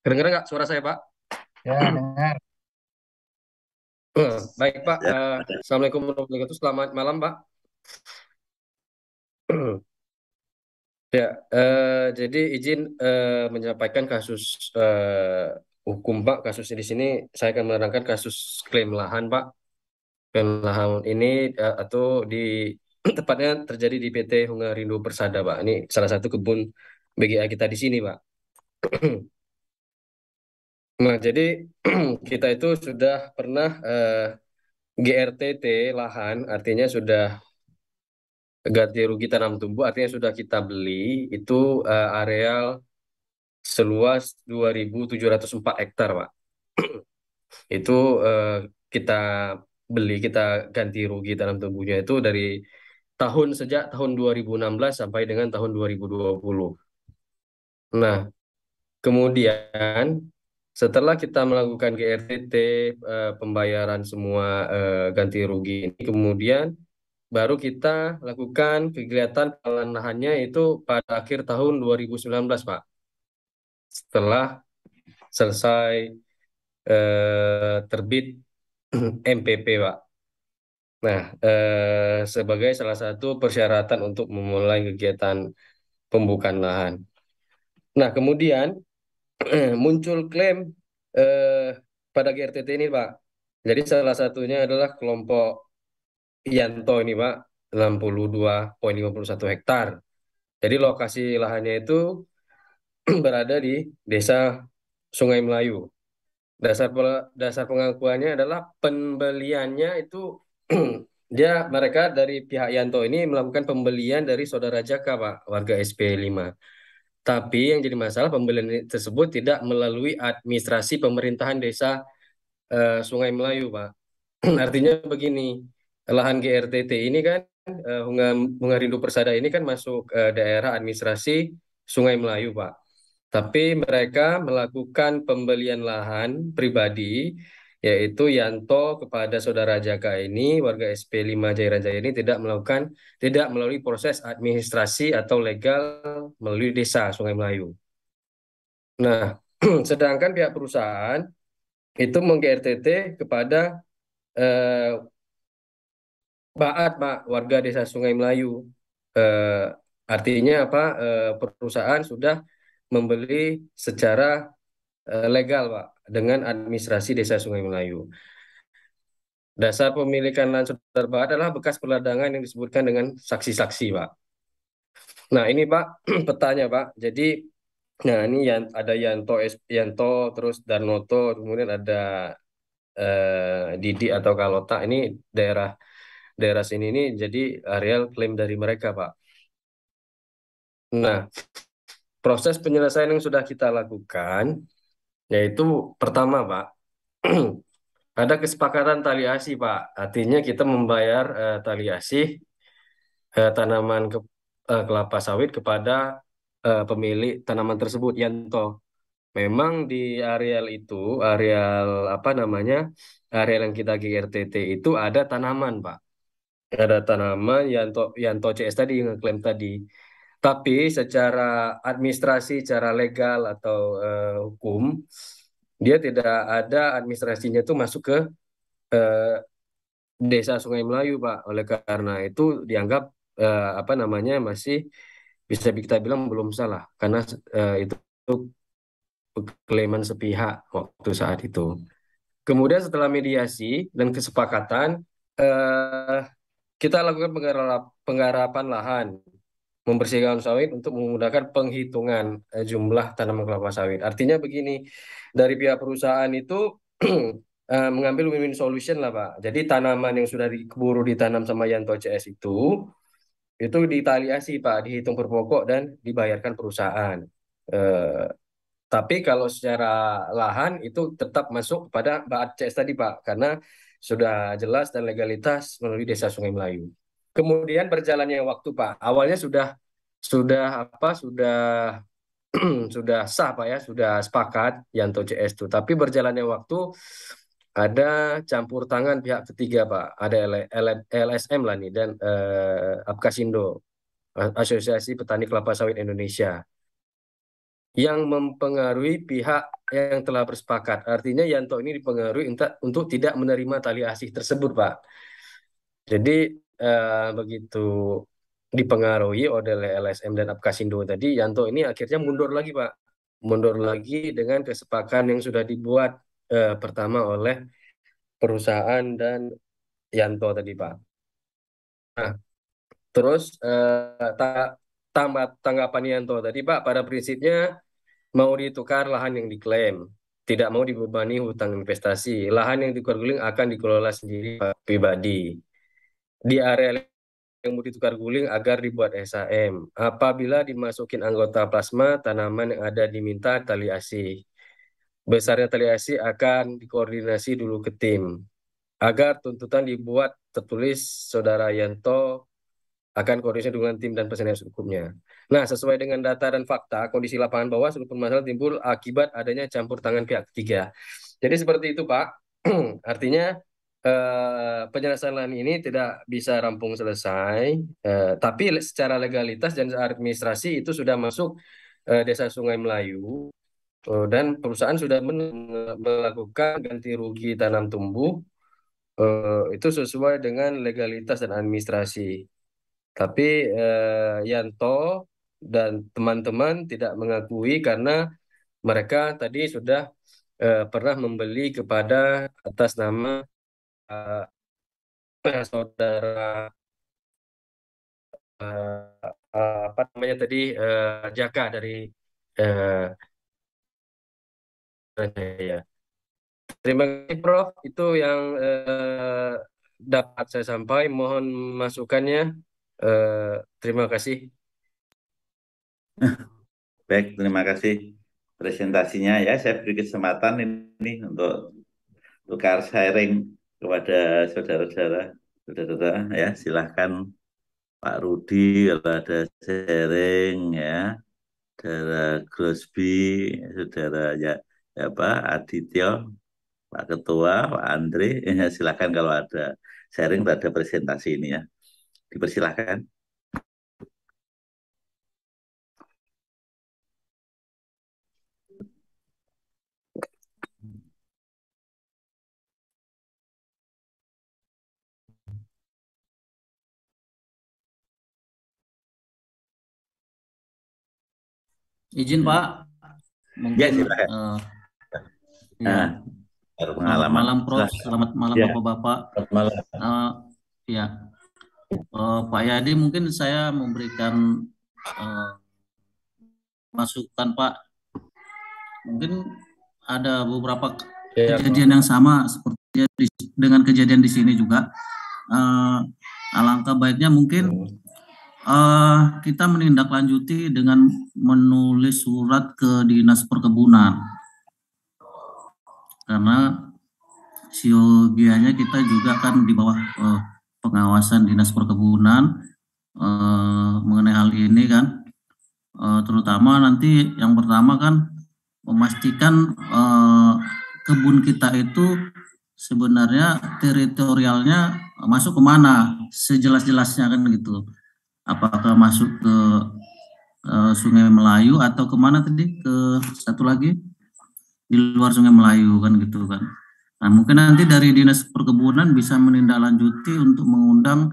Kedengeran nggak suara saya, Pak? Ya, dengar. Baik, Pak. Ya, Assalamualaikum warahmatullahi wabarakatuh. Selamat malam, Pak. Ya, jadi izin menyampaikan kasus hukum, Pak. Kasus di sini saya akan menerangkan kasus klaim lahan, Pak. Klaim lahan ini atau di tepatnya terjadi di PT Hungarindo Persada, Pak. Ini salah satu kebun BGA kita di sini, Pak. Nah, jadi kita itu sudah pernah GRTT lahan, artinya sudah ganti rugi tanam tumbuh, artinya sudah kita beli itu areal seluas 2.704 hektar, Pak. Itu kita beli, kita ganti rugi tanam tumbuhnya itu dari sejak tahun 2016 sampai dengan tahun 2020. Nah, kemudian setelah kita melakukan GRTT, pembayaran semua ganti rugi ini, kemudian baru kita lakukan kegiatan pengolahannya itu pada akhir tahun 2019, Pak. Setelah selesai terbit MPP, Pak. Nah, sebagai salah satu persyaratan untuk memulai kegiatan pembukaan lahan. Nah, kemudian muncul klaim eh, pada GRTT ini, Pak. Jadi salah satunya adalah kelompok Yanto ini, Pak, 62,51 hektar. Jadi lokasi lahannya itu berada di Desa Sungai Melayu. Dasar pengakuannya adalah pembeliannya itu mereka dari pihak Yanto ini melakukan pembelian dari saudara Jaka, Pak, warga SP 5. Tapi yang jadi masalah pembelian tersebut tidak melalui administrasi pemerintahan desa Sungai Melayu, Pak. Artinya begini, lahan GRTT ini kan Bunga Rindu Persada ini kan masuk daerah administrasi Sungai Melayu, Pak. Tapi mereka melakukan pembelian lahan pribadi, yaitu Yanto kepada saudara Jaka ini, warga SP 5 Jairan Jaya ini tidak melalui proses administrasi atau legal melalui desa Sungai Melayu. Nah, sedangkan pihak perusahaan itu meng-GRTT kepada eh, Baat, Pak, warga desa Sungai Melayu. Eh, artinya apa? Perusahaan sudah membeli secara legal, Pak, dengan administrasi Desa Sungai Melayu. Dasar pemilikan lahan saudara Pak adalah bekas perladangan yang disebutkan dengan saksi-saksi, Pak. Nah, ini Pak petanya, Pak. Jadi, nah ini yang ada Yanto, terus Darnoto, kemudian ada Didi atau Kalota. Ini daerah daerah sini ini jadi areal klaim dari mereka, Pak. Nah, proses penyelesaian yang sudah kita lakukan, yaitu pertama, Pak, ada kesepakatan tali asih, Pak. Artinya kita membayar tali asih kelapa sawit kepada pemilik tanaman tersebut, Yanto. Memang di areal itu, areal apa namanya, areal yang kita GRTT itu ada tanaman, Pak. Ada tanaman Yanto Yanto CS tadi yang ngeklaim tadi. Tapi secara administrasi, secara legal atau hukum, dia tidak ada administrasinya itu masuk ke eh, Desa Sungai Melayu, Pak. Oleh karena itu dianggap apa namanya masih bisa kita bilang belum salah karena itu klaiman sepihak waktu saat itu. Kemudian setelah mediasi dan kesepakatan, eh, kita lakukan penggarapan lahan, membersihkan sawit untuk memudahkan penghitungan jumlah tanaman kelapa sawit. Artinya begini, dari pihak perusahaan itu mengambil win-win solution lah, Pak. Jadi tanaman yang sudah keburu ditanam sama Yanto CS itu ditaliasi, Pak, dihitung per pokok dan dibayarkan perusahaan. Eh, tapi kalau secara lahan itu tetap masuk pada Baat CS tadi, Pak, karena sudah jelas dan legalitas melalui Desa Sungai Melayu. Kemudian berjalannya waktu, Pak. Awalnya sudah apa sudah sah, Pak, ya, sudah sepakat Yanto CS itu. Tapi berjalannya waktu ada campur tangan pihak ketiga, Pak. Ada LSM lah nih dan Apkasindo, Asosiasi Petani Kelapa Sawit Indonesia. yang mempengaruhi pihak yang telah bersepakat. Artinya Yanto ini dipengaruhi untuk tidak menerima tali asih tersebut, Pak. Jadi begitu dipengaruhi oleh LSM dan Apkasindo tadi, Yanto ini akhirnya mundur lagi, Pak. Mundur lagi dengan kesepakatan yang sudah dibuat pertama oleh perusahaan dan Yanto tadi, Pak. Nah, terus tanggapan Yanto tadi, Pak, pada prinsipnya mau ditukar lahan yang diklaim, tidak mau dibebani hutang investasi. Lahan yang ditukar guling akan dikelola sendiri Pak pribadi. Di area yang mau ditukar guling agar dibuat SAM. Apabila dimasukin anggota plasma, tanaman yang ada diminta tali asih. Besarnya tali asih akan dikoordinasi dulu ke tim. Agar tuntutan dibuat tertulis Saudara Yanto akan koordinasi dengan tim dan penasihat hukumnya. Nah, sesuai dengan data dan fakta, kondisi lapangan bawah seluruh permasalahan timbul akibat adanya campur tangan pihak ketiga. Jadi seperti itu, Pak. Artinya penyelesaian ini tidak bisa rampung selesai, tapi secara legalitas dan administrasi itu sudah masuk Desa Sungai Melayu, dan perusahaan sudah melakukan ganti rugi tanam tumbuh itu sesuai dengan legalitas dan administrasi. Tapi Yanto dan teman-teman tidak mengakui karena mereka tadi sudah pernah membeli kepada atas nama saudara apa namanya tadi Jaka dari eh, ya. Terima kasih Prof. Itu yang dapat saya sampaikan. Mohon masukannya. Terima kasih. Baik, terima kasih presentasinya ya. Saya beri kesempatan ini untuk tukar sharing kepada saudara-saudara. Saudara, ya, silahkan Pak Rudi kalau ada sharing ya. Saudara Grosby, saudara ya Pak Adityo, Pak Ketua, Pak Andre, ya, silahkan kalau ada sharing terhadap presentasi ini ya. Dipersilahkan. Izin Pak, Ya, mungkin silakan. ya, Nah, selamat pengalaman. malam Prof, Silahkan. selamat malam Ya, Bapak-Bapak. selamat malam. Ya, Pak Yadi mungkin saya memberikan uh, masukan Pak. Mungkin ada beberapa Ya, Prof. kejadian yang sama seperti dengan kejadian di sini juga. Alangkah baiknya mungkin kita menindaklanjuti dengan menulis surat ke Dinas Perkebunan. Karena siogianya kita juga kan di bawah pengawasan Dinas Perkebunan mengenai hal ini kan, terutama nanti yang pertama kan memastikan kebun kita itu sebenarnya teritorialnya masuk kemana sejelas-jelasnya kan gitu, apakah masuk ke Sungai Melayu atau kemana tadi, ke satu lagi di luar Sungai Melayu kan gitu kan. Nah, mungkin nanti dari Dinas Perkebunan bisa menindaklanjuti untuk mengundang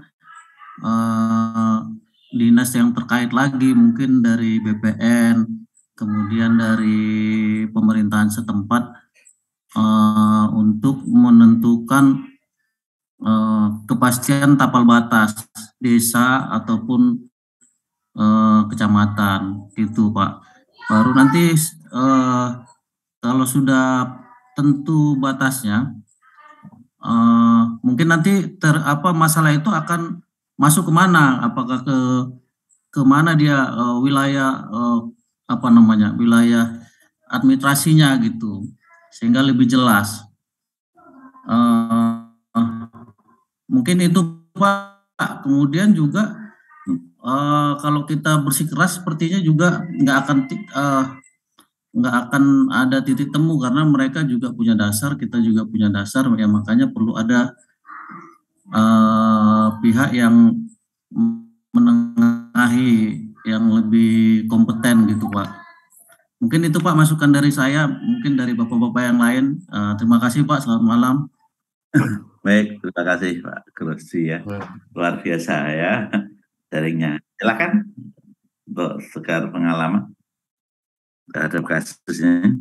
dinas yang terkait lagi, mungkin dari BPN, kemudian dari pemerintahan setempat untuk menentukan kepastian tapal batas desa ataupun kecamatan gitu Pak. Baru nanti kalau sudah tentu batasnya, mungkin nanti masalah itu akan masuk kemana? Apakah ke mana dia wilayah wilayah administrasinya gitu, sehingga lebih jelas. Mungkin itu Pak. Kemudian juga kalau kita bersikeras sepertinya juga nggak akan ada titik temu, karena mereka juga punya dasar, kita juga punya dasar, ya makanya perlu ada pihak yang menengahi yang lebih kompeten gitu Pak. Mungkin itu Pak masukan dari saya, mungkin dari Bapak-Bapak yang lain. Terima kasih Pak, selamat malam. Baik, terima kasih Pak Grossi ya. Luar biasa ya sharingnya. Silakan untuk segar pengalaman terhadap kasusnya.